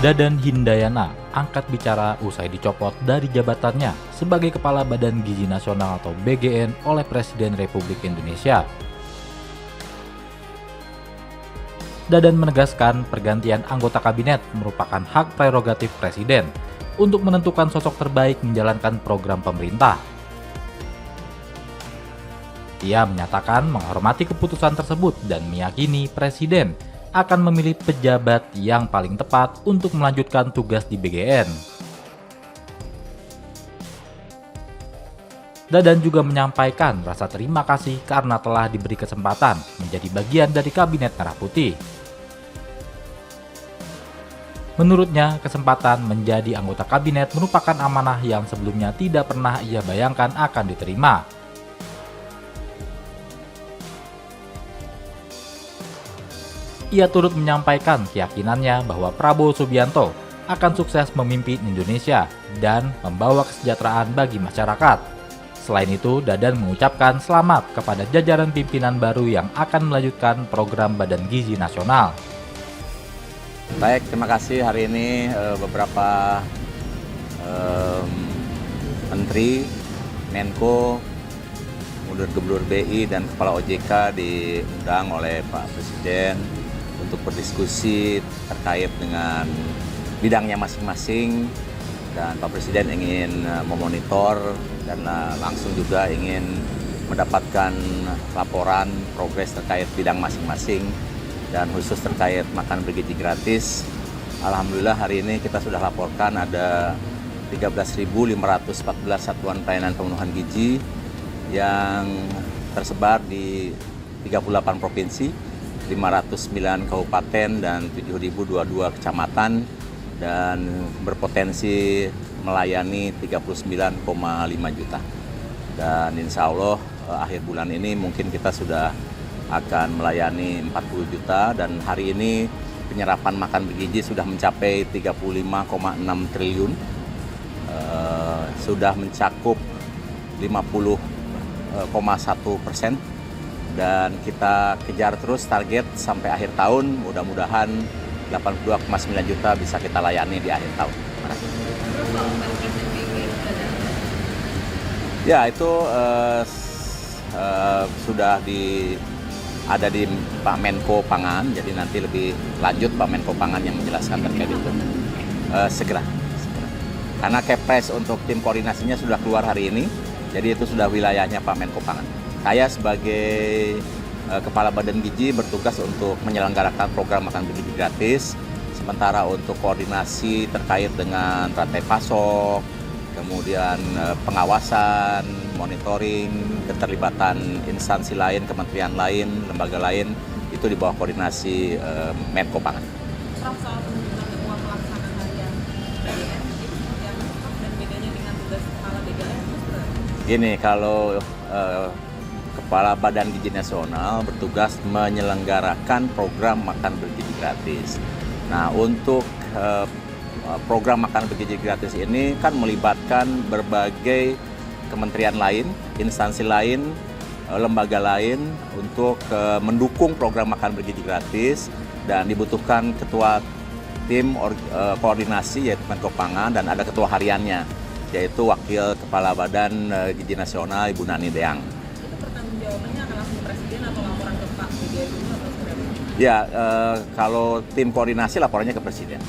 Dadan Hindayana angkat bicara usai dicopot dari jabatannya sebagai Kepala Badan Gizi Nasional atau BGN oleh Presiden Republik Indonesia. Dadan menegaskan pergantian anggota kabinet merupakan hak prerogatif Presiden untuk menentukan sosok terbaik menjalankan program pemerintah. Ia menyatakan menghormati keputusan tersebut dan meyakini Presiden akan memilih pejabat yang paling tepat untuk melanjutkan tugas di BGN. Dadan juga menyampaikan rasa terima kasih karena telah diberi kesempatan menjadi bagian dari Kabinet Merah Putih. Menurutnya, kesempatan menjadi anggota kabinet merupakan amanah yang sebelumnya tidak pernah ia bayangkan akan diterima. Ia turut menyampaikan keyakinannya bahwa Prabowo Subianto akan sukses memimpin Indonesia dan membawa kesejahteraan bagi masyarakat. Selain itu, Dadan mengucapkan selamat kepada jajaran pimpinan baru yang akan melanjutkan program Badan Gizi Nasional. Baik, terima kasih. Hari ini beberapa menteri, Menko, Gubernur BI dan Kepala OJK diundang oleh Pak Presiden untuk berdiskusi terkait dengan bidangnya masing-masing, dan Pak Presiden ingin memonitor dan langsung juga ingin mendapatkan laporan progres terkait bidang masing-masing dan khusus terkait makan bergizi gratis. Alhamdulillah hari ini kita sudah laporkan ada 13.514 satuan pelayanan pemenuhan gizi yang tersebar di 38 provinsi, 509 kabupaten dan 7.022 kecamatan dan berpotensi melayani 39,5 juta. Dan insya Allah akhir bulan ini mungkin kita sudah akan melayani 40 juta dan hari ini penyerapan makan bergizi sudah mencapai 35,6 triliun, sudah mencakup 50,1%. Dan kita kejar terus target sampai akhir tahun, mudah-mudahan 82,9 juta bisa kita layani di akhir tahun. Ya, itu sudah ada di Pak Menko Pangan, jadi nanti lebih lanjut Pak Menko Pangan yang menjelaskan terkait itu. Segera. Karena Kepres untuk tim koordinasinya sudah keluar hari ini, jadi itu sudah wilayahnya Pak Menko Pangan. Saya sebagai Kepala Badan Gizi bertugas untuk menyelenggarakan program makan bergizi gratis, sementara untuk koordinasi terkait dengan rantai pasok, kemudian pengawasan, monitoring, keterlibatan instansi lain, kementerian lain, lembaga lain, itu di bawah koordinasi Menko Pangan. Prof, soal penunjukan ketua pelaksana harian BGN, itu seperti apa Prof, dan bedanya dengan tugas kepala BGN? Gini, kalau Kepala Badan Gizi Nasional bertugas menyelenggarakan program makan bergizi gratis. Nah, untuk program makan bergizi gratis ini kan melibatkan berbagai kementerian lain, instansi lain, lembaga lain untuk mendukung program makan bergizi gratis, dan dibutuhkan ketua tim koordinasi yaitu Menko Pangan dan ada ketua hariannya yaitu Wakil Kepala Badan Gizi Nasional Ibu Nani Deang. Itu pertanggungjawabannya akan langsung ke Presiden atau laporan ke Pak BGN dulu atau seperti apa? Ya, kalau tim koordinasi laporannya ke Presiden.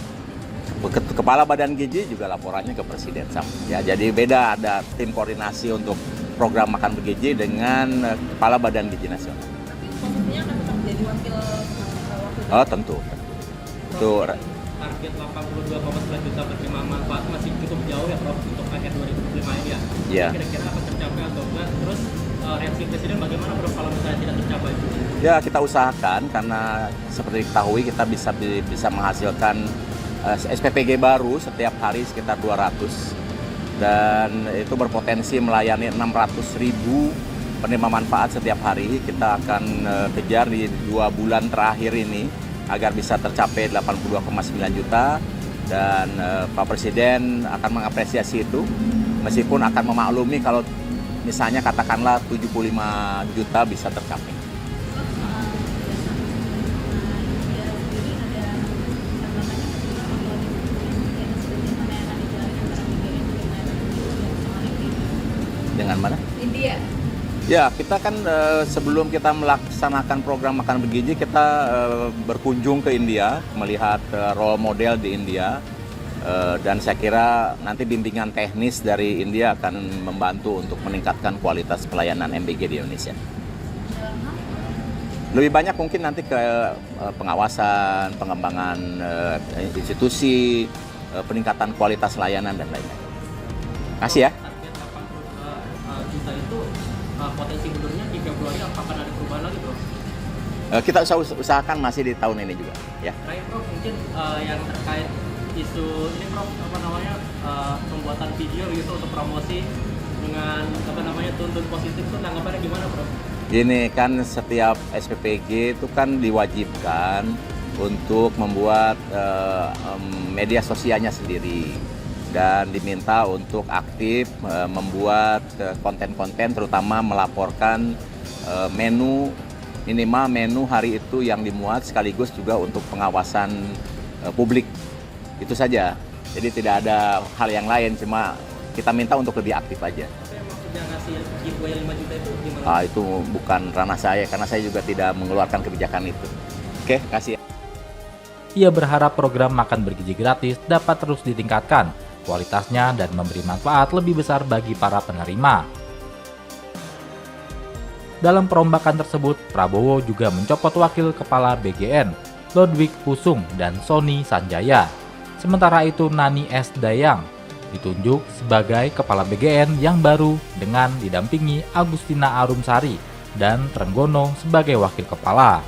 Kepala Badan Gizi juga laporannya ke Presiden. Ya, jadi beda, ada tim koordinasi untuk program makan bergizi dengan Kepala Badan Gizi Nasional. Tapi posisinya akan tetap jadi wakil. Oh, tentu. Itu target 82,9 juta penerima manfaat masih cukup jauh ya Prof untuk akhir 2025 ini ya. Iya. Kira-kira akan tercapai atau enggak? Terus reaksi Presiden bagaimana Prof kalau misalnya tidak tercapai? Ya, kita usahakan karena seperti diketahui kita bisa menghasilkan SPPG baru setiap hari sekitar 200 dan itu berpotensi melayani 600.000 penerima manfaat setiap hari. Kita akan kejar di 2 bulan terakhir ini agar bisa tercapai 82,9 juta dan Pak Presiden akan mengapresiasi itu meskipun akan memaklumi kalau misalnya katakanlah 75 juta bisa tercapai. Dengan mana? India. Ya, kita kan sebelum kita melaksanakan program makan bergizi, kita berkunjung ke India, melihat role model di India, dan saya kira nanti bimbingan teknis dari India akan membantu untuk meningkatkan kualitas pelayanan MBG di Indonesia. Lebih banyak mungkin nanti ke pengawasan, pengembangan institusi, peningkatan kualitas layanan dan lain-lain. Kasih ya. Target 82 juta itu potensi mundurnya di Februari apakah ada perubahan lagi, Bro? Kita usahakan masih di tahun ini juga, ya. Terakhir, Prof, mungkin yang terkait isu ini, Prof, pembuatan video gitu untuk promosi dengan tuntun positif itu tanggapannya gimana, Prof? Ini kan setiap SPPG itu kan diwajibkan untuk membuat media sosialnya sendiri dan diminta untuk aktif membuat konten-konten, terutama melaporkan minimal menu hari itu yang dimuat, sekaligus juga untuk pengawasan publik. Itu saja. Jadi tidak ada hal yang lain, cuma kita minta untuk lebih aktif aja. Tapi yang maksudnya ngasih giveaway 5 juta itu gimana? Itu bukan ranah saya, karena saya juga tidak mengeluarkan kebijakan itu. Oke, kasih. Ia berharap program makan bergizi gratis dapat terus ditingkatkan kualitasnya dan memberi manfaat lebih besar bagi para penerima. Dalam perombakan tersebut, Prabowo juga mencopot Wakil Kepala BGN, Lodwig Pusung dan Sony Sanjaya. Sementara itu, Nani S. Dayang ditunjuk sebagai Kepala BGN yang baru dengan didampingi Agustina Arumsari dan Trenggono sebagai Wakil Kepala.